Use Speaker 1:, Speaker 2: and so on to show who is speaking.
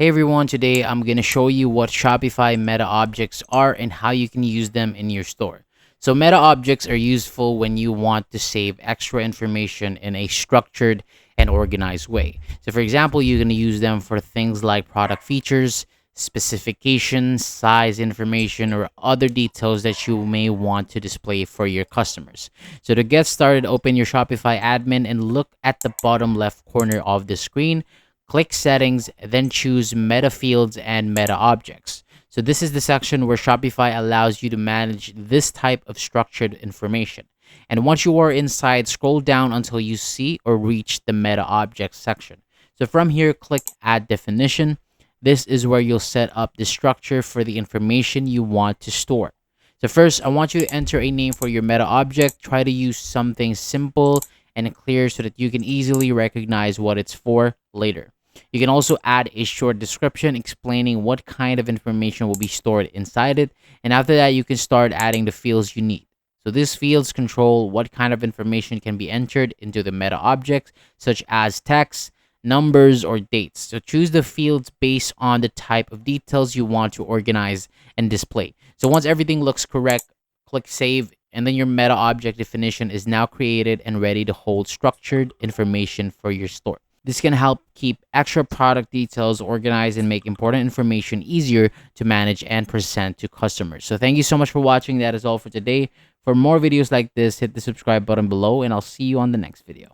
Speaker 1: Hey everyone, today I'm going to show you what Shopify Meta Objects are and how you can use them in your store. So Meta Objects are useful when you want to save extra information in a structured and organized way. So for example, you're going to use them for things like product features, specifications, size information, or other details that you may want to display for your customers. So to get started, open your Shopify admin and look at the bottom left corner of the screen. Click Settings, then choose Meta Fields and Meta Objects. So this is the section where Shopify allows you to manage this type of structured information. And once you are inside, scroll down until you see or reach the Meta Objects section. So from here, click Add Definition. This is where you'll set up the structure for the information you want to store. So first, I want you to enter a name for your Meta Object. Try to use something simple and clear so that you can easily recognize what it's for later. You can also add a short description explaining what kind of information will be stored inside it. And after that, you can start adding the fields you need. So these fields control what kind of information can be entered into the meta object, such as text, numbers, or dates. So choose the fields based on the type of details you want to organize and display. So once everything looks correct, click Save, and then your meta object definition is now created and ready to hold structured information for your store. This can help keep extra product details organized and make important information easier to manage and present to customers. So thank you so much for watching. That is all for today. For more videos like this, hit the subscribe button below, and I'll see you on the next video.